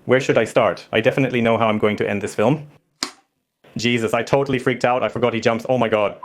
Where should I start? I definitely know how I'm going to end this film. Jesus, I totally freaked out. I forgot he jumps. Oh my god.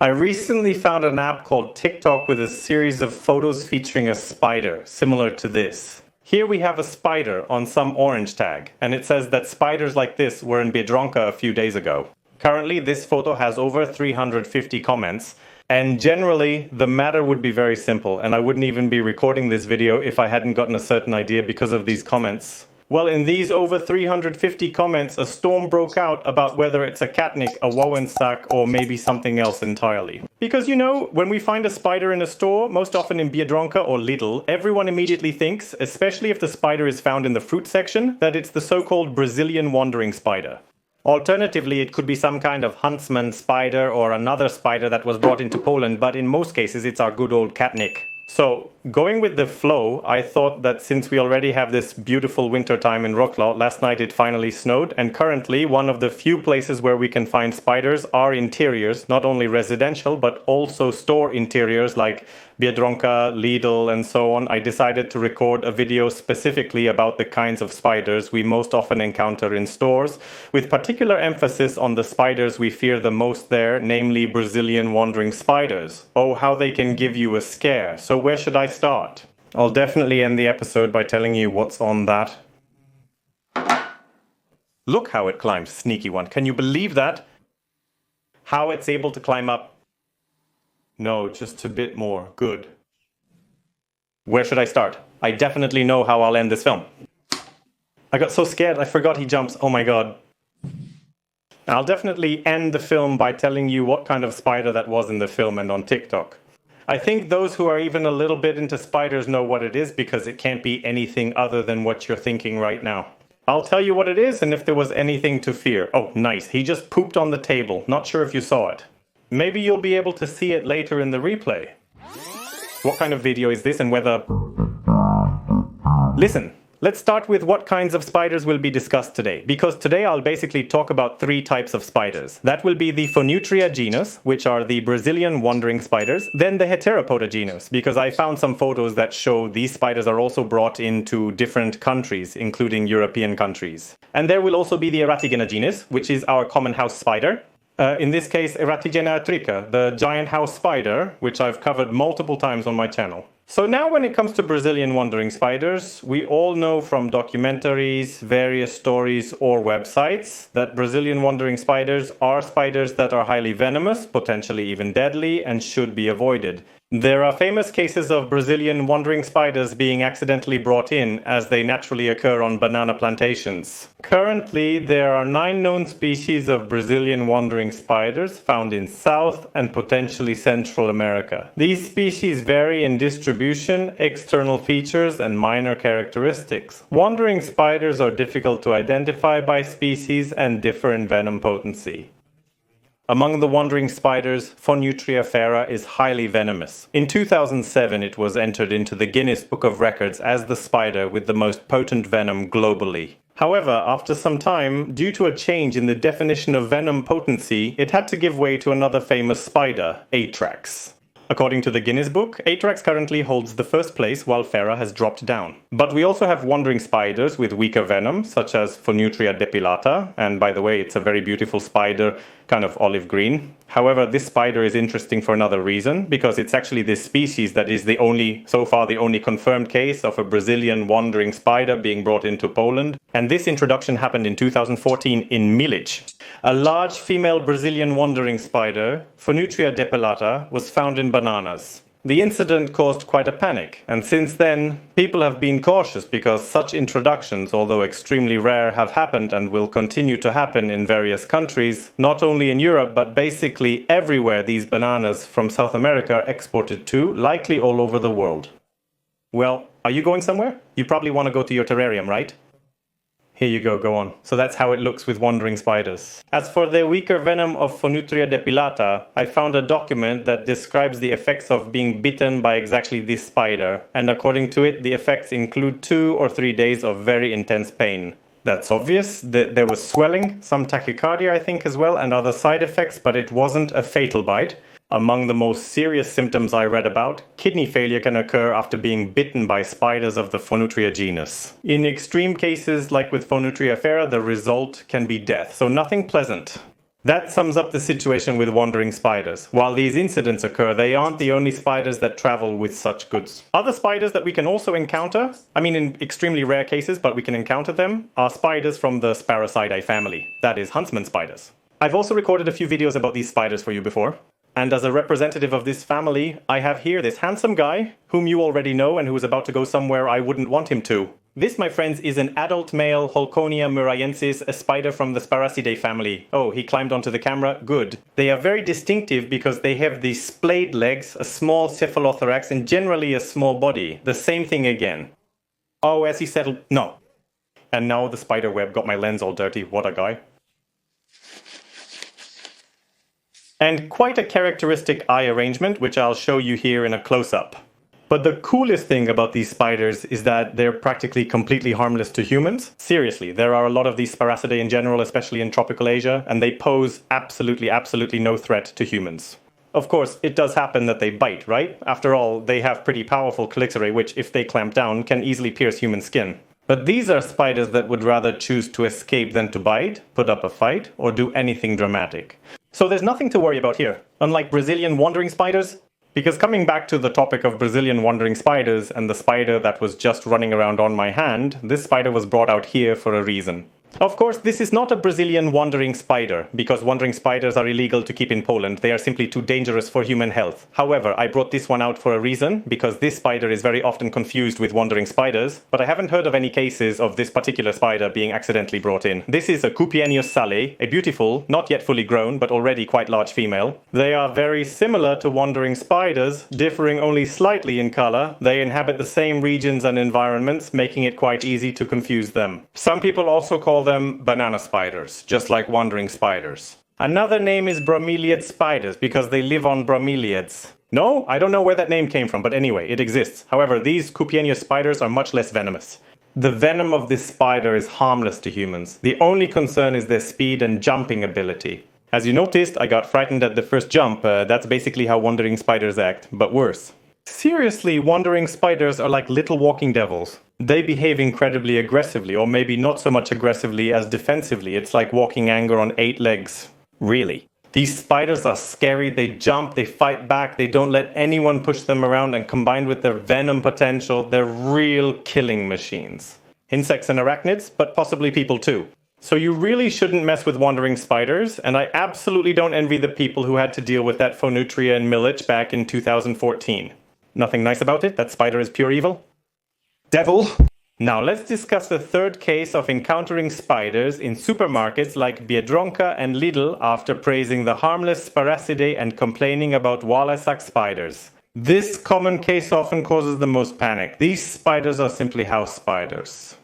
I recently found an app called TikTok with a series of photos featuring a spider, similar to this. Here we have a spider on some orange tag, and it says that spiders like this were in Biedronka a few days ago. Currently, this photo has over 350 comments, and generally, the matter would be very simple, and I wouldn't even be recording this video if I hadn't gotten a certain idea because of these comments. Well, in these over 350 comments, a storm broke out about whether it's a catnic, a wowensack, or maybe something else entirely. Because, you know, when we find a spider in a store, most often in Biedronka or Lidl, everyone immediately thinks, especially if the spider is found in the fruit section, that it's the so-called Brazilian wandering spider. Alternatively, it could be some kind of Huntsman spider or another spider that was brought into Poland, but in most cases it's our good old catnic. So, going with the flow, I thought that since we already have this beautiful winter time in Wrocław, last night it finally snowed, and currently one of the few places where we can find spiders are interiors, not only residential, but also store interiors like Biedronka, Lidl, and so on. I decided to record a video specifically about the kinds of spiders we most often encounter in stores, with particular emphasis on the spiders we fear the most there, namely Brazilian wandering spiders. Oh, how they can give you a scare. So where should I start? I'll definitely end the episode by telling you what's on that. Look how it climbs, sneaky one. Can you believe that? How it's able to climb up. No, just a bit more. Good. Where should I start? I definitely know how I'll end this film. I got so scared I forgot he jumps. Oh my god. I'll definitely end the film by telling you what kind of spider that was in the film and on TikTok. I think those who are even a little bit into spiders know what it is because it can't be anything other than what you're thinking right now. I'll tell you what it is and if there was anything to fear. Oh, nice. He just pooped on the table. Not sure if you saw it. Maybe you'll be able to see it later in the replay. What kind of video is this and whether... Listen, let's start with what kinds of spiders will be discussed today, because today I'll basically talk about 3 types of spiders. That will be the Phonutria genus, which are the Brazilian wandering spiders, then the Heteropoda genus, because I found some photos that show these spiders are also brought into different countries, including European countries. And there will also be the Eratigena genus, which is our common house spider. In this case, Eratigena atrica, the giant house spider, which I've covered multiple times on my channel. So now when it comes to Brazilian wandering spiders, we all know from documentaries, various stories or websites that Brazilian wandering spiders are spiders that are highly venomous, potentially even deadly, and should be avoided. There are famous cases of Brazilian wandering spiders being accidentally brought in as they naturally occur on banana plantations. Currently, there are 9 known species of Brazilian wandering spiders found in South and potentially Central America. These species vary in distribution, external features, and minor characteristics. Wandering spiders are difficult to identify by species and differ in venom potency. Among the wandering spiders, Phonutria fera is highly venomous. In 2007, it was entered into the Guinness Book of Records as the spider with the most potent venom globally. However, after some time, due to a change in the definition of venom potency, it had to give way to another famous spider, Atrax. According to the Guinness Book, Atrax currently holds the first place while fera has dropped down. But we also have wandering spiders with weaker venom, such as Phonutria depilata, and by the way, it's a very beautiful spider, kind of olive green. However, this spider is interesting for another reason, because it's actually this species that is so far the only confirmed case of a Brazilian wandering spider being brought into Poland. And this introduction happened in 2014 in Milic. A large female Brazilian wandering spider, Phonutria depilata, was found in bananas. The incident caused quite a panic, and since then, people have been cautious because such introductions, although extremely rare, have happened and will continue to happen in various countries, not only in Europe, but basically everywhere these bananas from South America are exported to, likely all over the world. Well, are you going somewhere? You probably want to go to your terrarium, right? Here you go on. So that's how it looks with wandering spiders. As for the weaker venom of Phonutria depilata, I found a document that describes the effects of being bitten by exactly this spider, and according to it, the effects include 2 or 3 days of very intense pain. That's obvious. There was swelling, some tachycardia I think as well, and other side effects, but it wasn't a fatal bite. Among the most serious symptoms I read about, kidney failure can occur after being bitten by spiders of the Phonutria genus. In extreme cases, like with Phonutria fera, the result can be death, so nothing pleasant. That sums up the situation with wandering spiders. While these incidents occur, they aren't the only spiders that travel with such goods. Other spiders that we can also encounter, in extremely rare cases, but we can encounter them, are spiders from the Sparasidae family. That is, Huntsman spiders. I've also recorded a few videos about these spiders for you before. And as a representative of this family, I have here this handsome guy, whom you already know and who is about to go somewhere I wouldn't want him to. This, my friends, is an adult male Holconia muraiensis, a spider from the Sparasidae family. Oh, he climbed onto the camera? Good. They are very distinctive because they have these splayed legs, a small cephalothorax, and generally a small body. The same thing again. Oh, as he settled... No. And now the spider web got my lens all dirty. What a guy. And quite a characteristic eye arrangement, which I'll show you here in a close-up. But the coolest thing about these spiders is that they're practically completely harmless to humans. Seriously, there are a lot of these Sparasidae in general, especially in tropical Asia, and they pose absolutely no threat to humans. Of course, it does happen that they bite, right? After all, they have pretty powerful calyxae, which, if they clamp down, can easily pierce human skin. But these are spiders that would rather choose to escape than to bite, put up a fight, or do anything dramatic. So there's nothing to worry about here, unlike Brazilian wandering spiders. Because coming back to the topic of Brazilian wandering spiders and the spider that was just running around on my hand, this spider was brought out here for a reason. Of course, this is not a Brazilian wandering spider, because wandering spiders are illegal to keep in Poland. They are simply too dangerous for human health. However, I brought this one out for a reason, because this spider is very often confused with wandering spiders, but I haven't heard of any cases of this particular spider being accidentally brought in. This is a Cupiennius Salei, a beautiful, not yet fully grown, but already quite large female. They are very similar to wandering spiders, differing only slightly in color. They inhabit the same regions and environments, making it quite easy to confuse them. Some people also call them banana spiders, just like wandering spiders. Another name is bromeliad spiders because they live on bromeliads. No, I don't know where that name came from, but anyway, it exists. However, these Cupiennius spiders are much less venomous. The venom of this spider is harmless to humans. The only concern is their speed and jumping ability. As you noticed, I got frightened at the first jump. That's basically how wandering spiders act, but worse. Seriously, wandering spiders are like little walking devils. They behave incredibly aggressively, or maybe not so much aggressively as defensively. It's like walking anger on 8 legs. Really. These spiders are scary, they jump, they fight back, they don't let anyone push them around, and combined with their venom potential, they're real killing machines. Insects and arachnids, but possibly people too. So you really shouldn't mess with wandering spiders, and I absolutely don't envy the people who had to deal with that Phonutria in Millich back in 2014. Nothing nice about it? That spider is pure evil? Devil! Now let's discuss the third case of encountering spiders in supermarkets like Biedronka and Lidl after praising the harmless Sparasidae and complaining about Wallasack spiders. This common case often causes the most panic. These spiders are simply house spiders.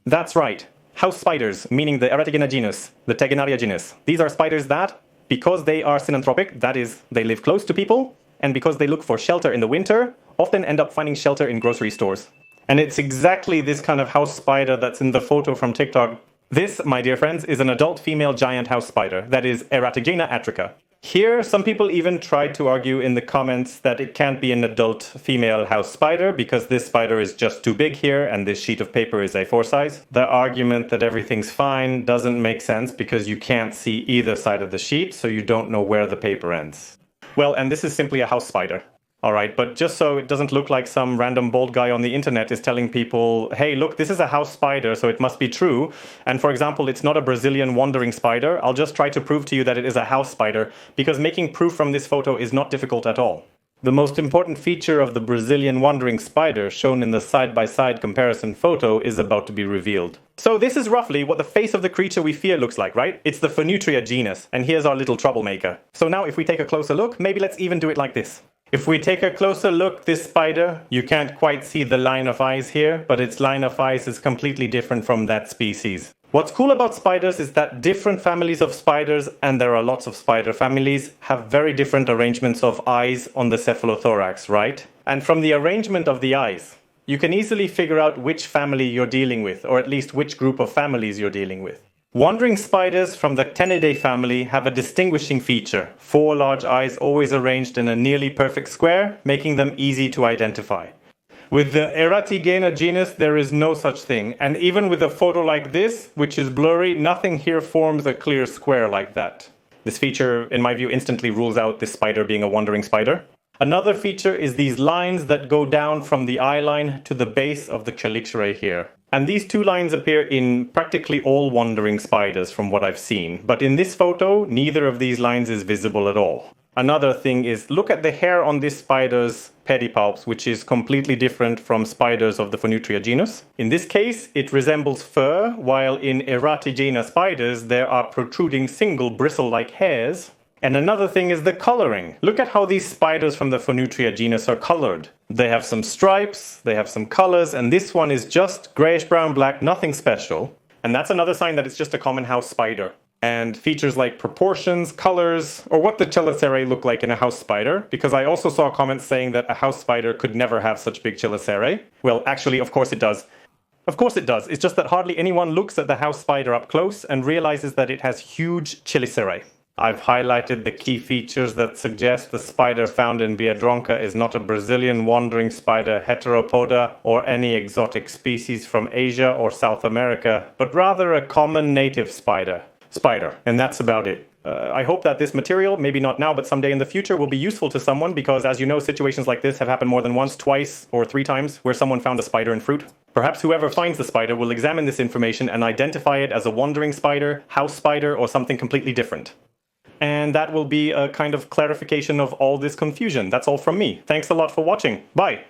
That's right. House spiders, meaning the Eratigena genus, the Tegenaria genus. These are spiders that, because they are synanthropic, that is, they live close to people, and because they look for shelter in the winter, often end up finding shelter in grocery stores. And it's exactly this kind of house spider that's in the photo from TikTok. This, my dear friends, is an adult female giant house spider, that is Eratigena atrica. Here, some people even tried to argue in the comments that it can't be an adult female house spider because this spider is just too big here and this sheet of paper is A4 size. The argument that everything's fine doesn't make sense because you can't see either side of the sheet, so you don't know where the paper ends. Well, and this is simply a house spider. Alright, but just so it doesn't look like some random bald guy on the internet is telling people, hey, look, this is a house spider, so it must be true. And for example, it's not a Brazilian wandering spider. I'll just try to prove to you that it is a house spider, because making proof from this photo is not difficult at all. The most important feature of the Brazilian wandering spider shown in the side-by-side comparison photo is about to be revealed. So this is roughly what the face of the creature we fear looks like, right? It's the Phonutria genus, and here's our little troublemaker. So now if we take a closer look, maybe let's even do it like this. If we take a closer look, this spider, you can't quite see the line of eyes here, but its line of eyes is completely different from that species. What's cool about spiders is that different families of spiders, and there are lots of spider families, have very different arrangements of eyes on the cephalothorax, right? And from the arrangement of the eyes, you can easily figure out which family you're dealing with, or at least which group of families you're dealing with. Wandering spiders from the Ctenidae family have a distinguishing feature: 4 large eyes always arranged in a nearly perfect square, making them easy to identify. With the Eratigena genus, there is no such thing, and even with a photo like this, which is blurry, nothing here forms a clear square like that. This feature, in my view, instantly rules out this spider being a wandering spider. Another feature is these lines that go down from the eye line to the base of the chelicerae here. And these 2 lines appear in practically all wandering spiders from what I've seen, but in this photo, neither of these lines is visible at all. Another thing is, look at the hair on this spider's pedipalps, which is completely different from spiders of the Phoneutria genus. In this case, it resembles fur, while in Eratigena spiders, there are protruding single bristle-like hairs. And another thing is the coloring. Look at how these spiders from the Phoneutria genus are colored. They have some stripes, they have some colors, and this one is just grayish brown black, nothing special. And that's another sign that it's just a common house spider. And features like proportions, colors, or what the chelicerae look like in a house spider, because I also saw comments saying that a house spider could never have such big chelicerae. Well, actually, of course it does. Of course it does. It's just that hardly anyone looks at the house spider up close and realizes that it has huge chelicerae. I've highlighted the key features that suggest the spider found in Biedronka is not a Brazilian wandering spider heteropoda or any exotic species from Asia or South America, but rather a common native spider. And that's about it. I hope that this material, maybe not now, but someday in the future, will be useful to someone because, as you know, situations like this have happened more than once, twice, or 3 times where someone found a spider in fruit. Perhaps whoever finds the spider will examine this information and identify it as a wandering spider, house spider, or something completely different. And that will be a kind of clarification of all this confusion. That's all from me. Thanks a lot for watching. Bye!